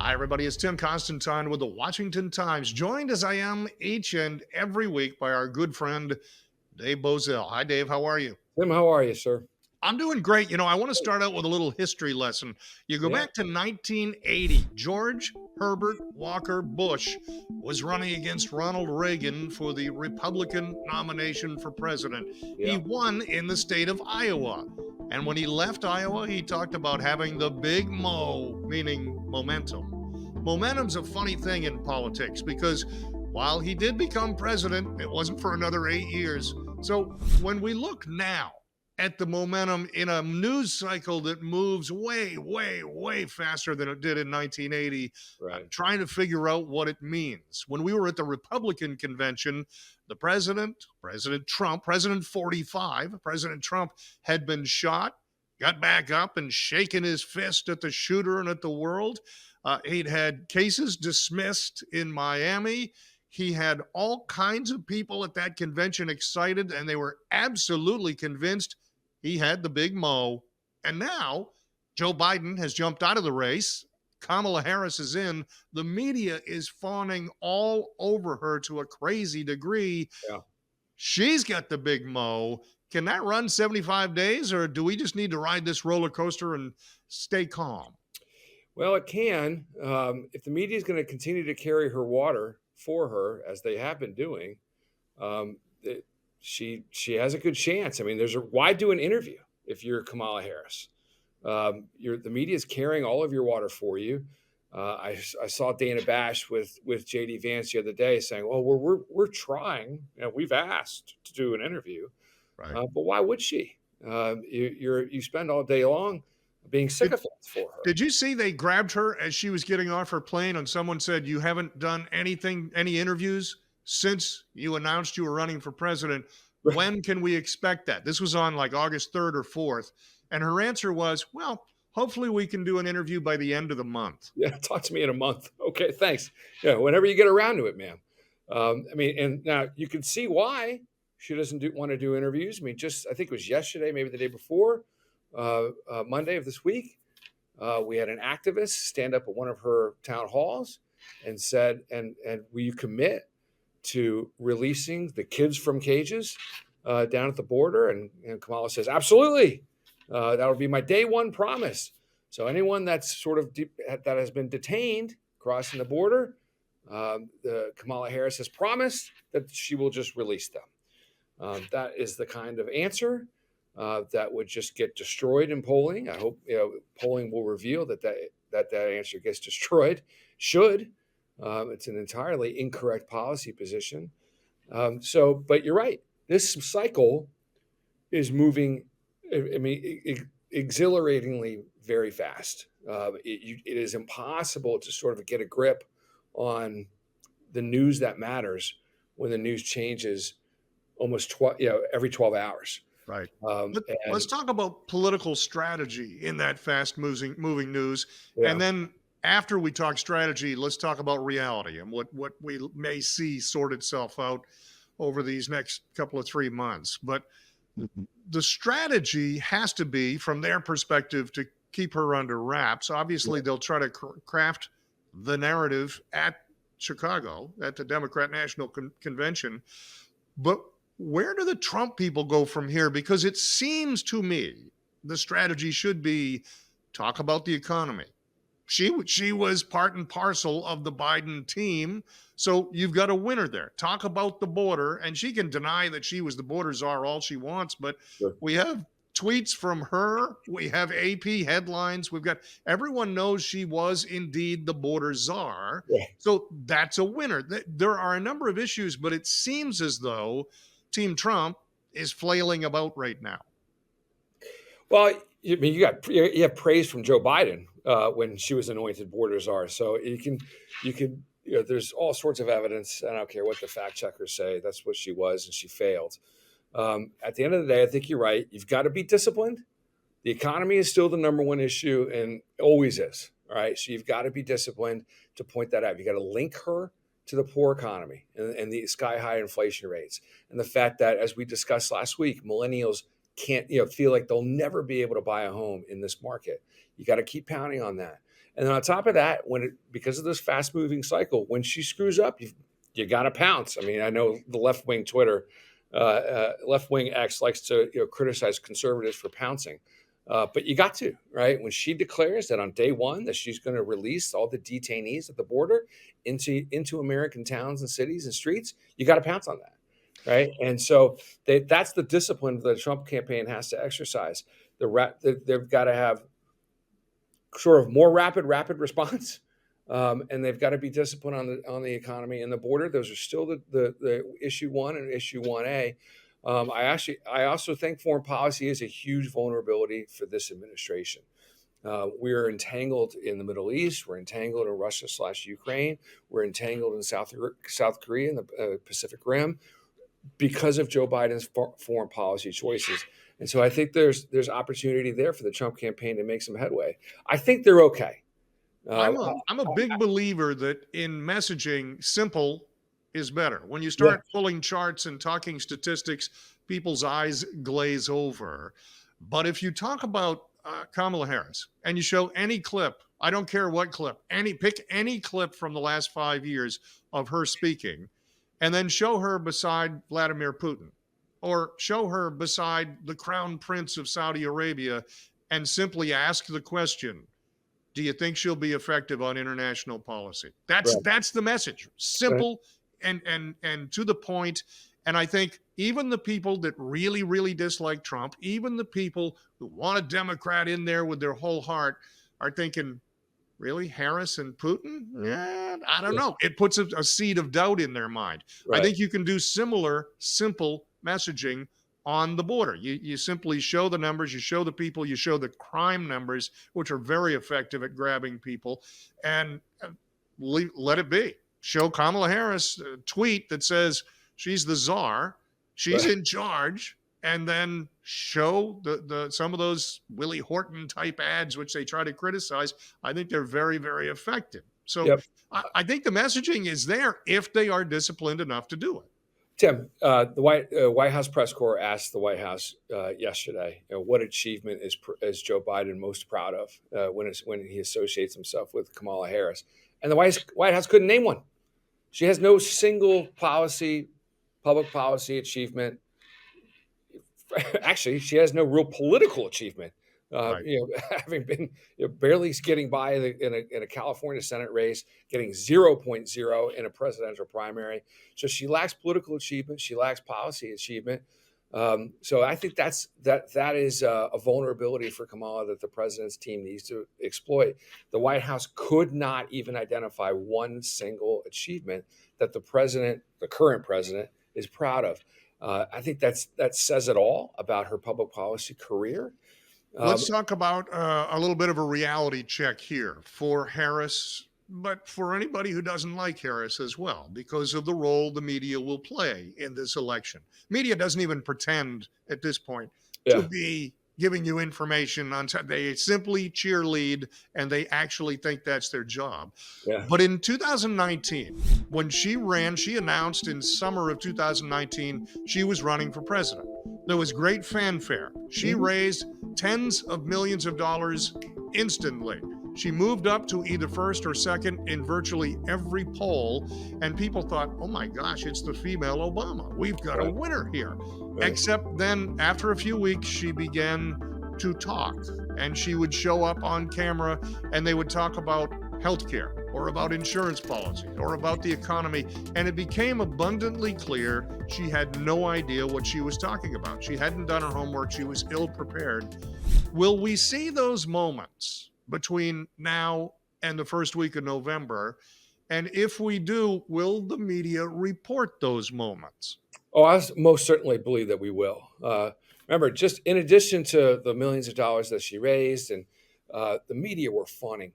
Hi, everybody. It's Tim Constantine with the Washington Times, joined as I am each and every week by our good friend, Dave Bozell. Hi, Dave. How are you? Tim, how are you, sir? I'm doing great. I want to start out with a little history lesson. You go Yeah. back to 1980. George Herbert Walker Bush was running against Ronald Reagan for the Republican nomination for president. He Yeah. won in the state of Iowa. And when he left Iowa, he talked about having the big mo, meaning momentum. Momentum's a funny thing in politics because while he did become president, it wasn't for another 8 years. So when we look now, at the momentum in a news cycle that moves way, way, way faster than it did in 1980. I'm Right. trying to figure out what it means. When we were at the Republican convention, the President Trump, President 45, President Trump had been shot, got back up and shaken his fist at the shooter and at the world. He'd had cases dismissed in Miami. He had all kinds of people at that convention excited, and they were absolutely convinced he had the big mo. And now Joe Biden has jumped out of the race. Kamala Harris is in. The media is fawning all over her to a crazy degree. Yeah. She's got the big mo. Can that run 75 days, or do we just need to ride this roller coaster and stay calm? Well, it can. If the media is going to continue to carry her water for her, as they have been doing, she has a good chance. I mean, why do an interview if you're Kamala Harris? The media is carrying all of your water for you. I saw Dana Bash with JD Vance the other day saying, "Well, we're trying. We've asked to do an interview, Right. but why would she? You spend all day long being Did, sycophants for her." did you see they grabbed her as she was getting off her plane and someone said, "You haven't done anything, any interviews since you announced you were running for president? When can we expect that?" This was on like August 3rd or 4th. And her answer was, "Well, hopefully we can do an interview by the end of the month." Yeah, talk to me in a month. Okay, thanks. Yeah, whenever you get around to it, ma'am. I mean, and now you can see why she doesn't want to do interviews. I mean, just I think it was yesterday, maybe the day before, Monday of this week, we had an activist stand up at one of her town halls and said, "And will you commit to releasing the kids from cages down at the border?" And Kamala says, "Absolutely. That would be my day one promise." So anyone that's that has been detained crossing the border, Kamala Harris has promised that she will just release them. That is the kind of answer that would just get destroyed in polling. I hope polling will reveal that answer gets destroyed. Should it's an entirely incorrect policy position. But you're right. This cycle is moving. I mean, exhilaratingly very fast. It is impossible to sort of get a grip on the news that matters when the news changes almost every 12 hours. Right. Let's And talk about political strategy in that fast moving news. yeah, And then after we talk strategy, let's talk about reality and what we may see sort itself out over these next couple of 3 months. But the strategy has to be, from their perspective, to keep her under wraps. Obviously, they'll try to craft the narrative at Chicago, at the Democrat National Convention. But where do the Trump people go from here? Because it seems to me the strategy should be talk about the economy. She was part and parcel of the Biden team. So you've got a winner there. Talk about the border. And she can deny that she was the border czar all she wants, but sure. we have tweets from her. We have AP headlines. We've got everyone knows she was indeed the border czar. Yeah. So that's a winner. There are a number of issues, but it seems as though Team Trump is flailing about right now. Well, I mean, you have praise from Joe Biden when she was anointed border czar. So there's all sorts of evidence. I don't care what the fact checkers say. That's what she was, and she failed. At the end of the day, I think you're right. You've got to be disciplined. The economy is still the number one issue and always is. All right. So you've got to be disciplined to point that out. You got to link her to the poor economy and the sky high inflation rates. And the fact that, as we discussed last week, millennials can't feel like they'll never be able to buy a home in this market. You got to keep pounding on that. And then on top of that, because of this fast moving cycle, when she screws up, you got to pounce. I mean, I know the left wing Twitter, left wing X likes to criticize conservatives for pouncing. But you got to, right? When she declares that on day one that she's going to release all the detainees at the border into American towns and cities and streets, you got to pounce on that, right? And so that's the discipline that the Trump campaign has to exercise. They've got to have sort of more rapid response, and they've got to be disciplined on the economy and the border. Those are still the issue one and issue 1A. I also think foreign policy is a huge vulnerability for this administration. We are entangled in the Middle East. We're entangled in Russia/Ukraine. We're entangled in South Korea and the Pacific Rim because of Joe Biden's foreign policy choices. And so I think there's opportunity there for the Trump campaign to make some headway. I think they're okay. I'm a big believer that in messaging, simple is better. When you Yeah, start pulling charts and talking statistics, people's eyes glaze over. But if you talk about Kamala Harris and you show any clip, I don't care what clip, pick any clip from the last 5 years of her speaking, and then show her beside Vladimir Putin or show her beside the crown prince of Saudi Arabia and simply ask the question, do you think she'll be effective on international policy? right, That's the message. right, Simple and to the point. And I think even the people that really, really dislike Trump, even the people who want a Democrat in there with their whole heart, are thinking, really, Harris and Putin? Yeah, I don't yeah, know. It puts a seed of doubt in their mind. I right, think you can do similar, simple messaging on the border. You simply show the numbers, you show the people, you show the crime numbers, which are very effective at grabbing people, and let it be. Show Kamala Harris a tweet that says she's the czar, she's right. in charge, and then show the some of those Willie Horton type ads which they try to criticize. I think they're very, very effective. So Yep. I think the messaging is there if they are disciplined enough to do it. Tim, the White House press corps asked the White House yesterday, what achievement is Joe Biden most proud of when he associates himself with Kamala Harris, and the White House couldn't name one. She has no single public policy achievement. Actually, she has no real political achievement. Right. Having been barely getting by in a California Senate race, getting 0.0 in a presidential primary. So she lacks political achievement. She lacks policy achievement. So I think that is a vulnerability for Kamala that the president's team needs to exploit. The White House could not even identify one single achievement that the current president, is proud of. I think that says it all about her public policy career. Let's talk about a little bit of a reality check here for Harris, but for anybody who doesn't like Harris as well, because of the role the media will play in this election. Media doesn't even pretend at this point to Yeah, be giving you information on. They simply cheerlead, and they actually think that's their job. yeah, But in 2019, when she ran, she announced in summer of 2019 she was running for president. There was great fanfare. She mhm, raised tens of millions of dollars instantly. She moved up to either first or second in virtually every poll, and people thought, oh my gosh, it's the female Obama. We've got a right, winner here. right, Except then, after a few weeks, she began to talk, and she would show up on camera and they would talk about healthcare or about insurance policy or about the economy. And it became abundantly clear she had no idea what she was talking about. She hadn't done her homework. She was ill prepared. Will we see those moments between now and the first week of November? And if we do, will the media report those moments? Oh, I most certainly believe that we will. Remember, just in addition to the millions of dollars that she raised, and the media were fawning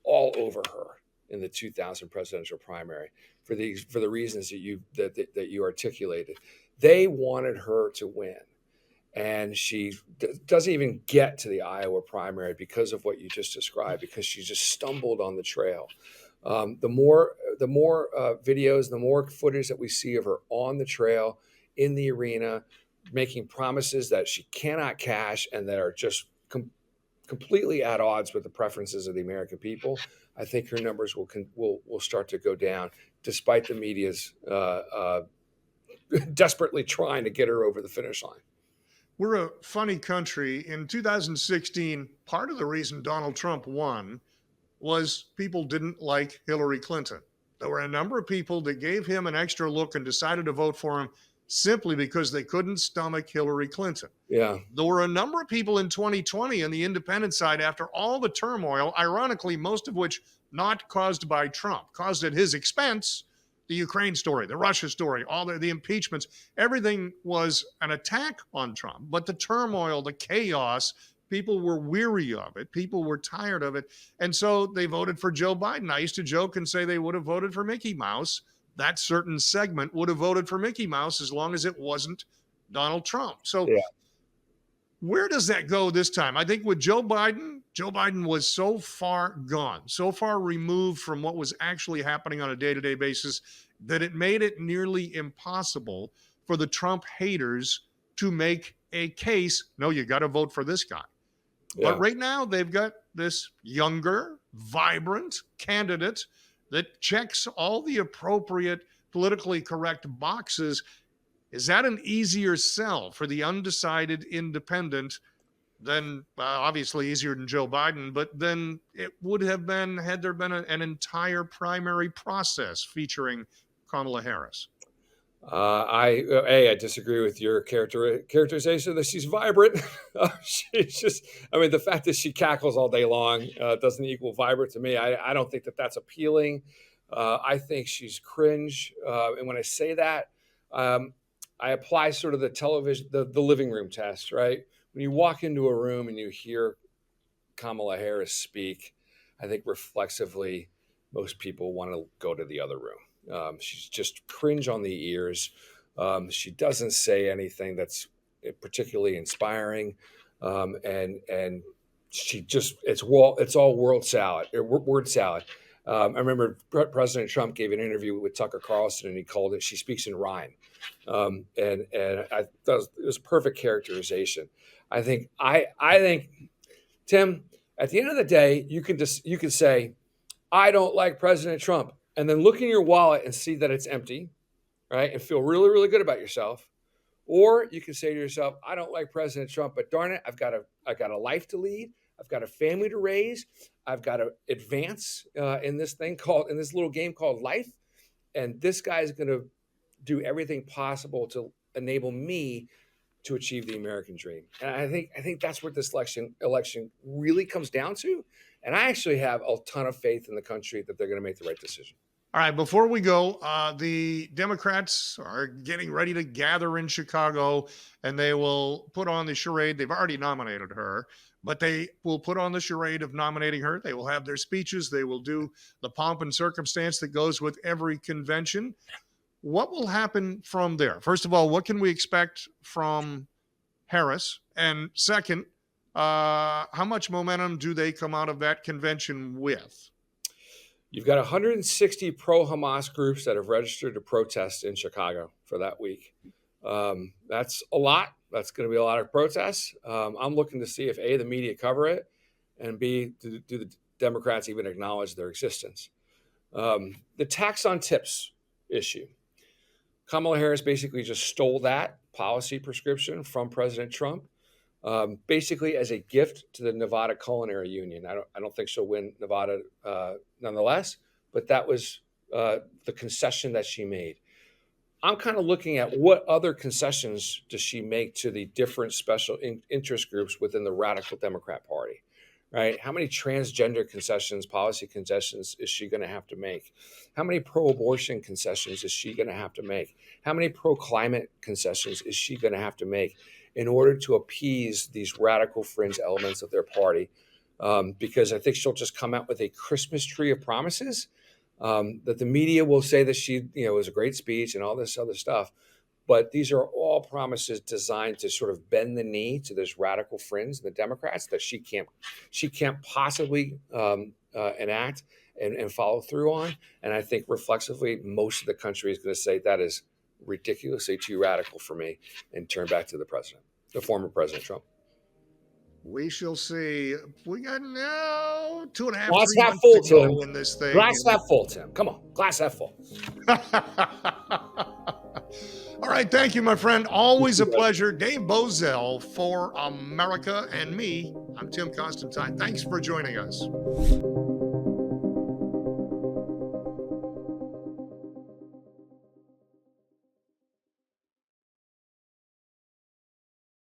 all over her in the 2000 presidential primary for the reasons that you articulated. They wanted her to win, and she doesn't even get to the Iowa primary because of what you just described, because she just stumbled on the trail. The more videos, the more footage that we see of her on the trail, in the arena, making promises that she cannot cash and that are just completely at odds with the preferences of the American people, I think her numbers will start to go down, despite the media's desperately trying to get her over the finish line. We're a funny country. In 2016, part of the reason Donald Trump won was people didn't like Hillary Clinton. There were a number of people that gave him an extra look and decided to vote for him simply because they couldn't stomach Hillary Clinton. Yeah. There were a number of people in 2020 on the independent side, after all the turmoil, ironically, most of which not caused by Trump, caused at his expense. The Ukraine story, the Russia story, all the impeachments, everything was an attack on Trump. But the turmoil, the chaos, people were weary of it. People were tired of it. And so they voted for Joe Biden. I used to joke and say they would have voted for Mickey Mouse. That certain segment would have voted for Mickey Mouse as long as it wasn't Donald Trump. So Yeah. where does that go this time? I think with Joe Biden was so far gone, so far removed from what was actually happening on a day-to-day basis that it made it nearly impossible for the Trump haters to make a case. No, you got to vote for this guy. Yeah. But right now, they've got this younger, vibrant candidate that checks all the appropriate politically correct boxes. Is that an easier sell for the undecided independent than, obviously easier than Joe Biden, but then it would have been had there been an entire primary process featuring Kamala Harris? I disagree with your characterization that she's vibrant. She's just, I mean, the fact that she cackles all day long doesn't equal vibrant to me. I don't think that that's appealing. I think she's cringe. And when I say that, I apply sort of the television, the living room test, right? When you walk into a room and you hear Kamala Harris speak, I think reflexively, most people want to go to the other room. She's just cringe on the ears. She doesn't say anything that's particularly inspiring, and she just it's all word salad. I remember President Trump gave an interview with Tucker Carlson, and he called it "She speaks in rhyme," and I thought it was a perfect characterization. I think Tim, at the end of the day, you can say, I don't like President Trump, and then look in your wallet and see that it's empty, right? And feel really, really good about yourself. Or you can say to yourself, I don't like President Trump, but darn it, I've got a life to lead. I've got a family to raise. I've got to advance in this little game called life. And this guy is going to do everything possible to enable me to achieve the American dream. And I think that's what this election really comes down to. And I actually have a ton of faith in the country that they're going to make the right decision. All right, before we go, the Democrats are getting ready to gather in Chicago, and they will put on the charade. They've already nominated her, but they will put on the charade of nominating her. They will have their speeches. They will do the pomp and circumstance that goes with every convention. What will happen from there? First of all, what can we expect from Harris? And second, how much momentum do they come out of that convention with? You've got 160 pro-Hamas groups that have registered to protest in Chicago for that week. That's a lot. That's going to be a lot of protests. I'm looking to see if A, the media cover it, and B, do the Democrats even acknowledge their existence. The tax on tips issue. Kamala Harris basically just stole that policy prescription from President Trump, basically as a gift to the Nevada Culinary Union. I don't think she'll win Nevada nonetheless, but that was the concession that she made. I'm kind of looking at what other concessions does she make to the different special interest groups within the radical Democrat Party, right? How many transgender concessions, policy concessions is she going to have to make? How many pro-abortion concessions is she going to have to make? How many pro-climate concessions is she going to have to make in order to appease these radical fringe elements of their party? Because I think she'll just come out with a Christmas tree of promises that the media will say that she, it was a great speech and all this other stuff. But these are all promises designed to sort of bend the knee to this radical fringe, the Democrats, that she can't possibly enact and follow through on. And I think reflexively, most of the country is going to say that is ridiculously too radical for me and turn back to the former President Trump. We shall see. We got now 2.5, Glass 3 half months full, to Tim. go in this thing. Glass half full, Tim. Come on, glass half full. All right. Thank you, my friend. Always a pleasure. Dave Bozell for America and me. I'm Tim Constantine. Thanks for joining us.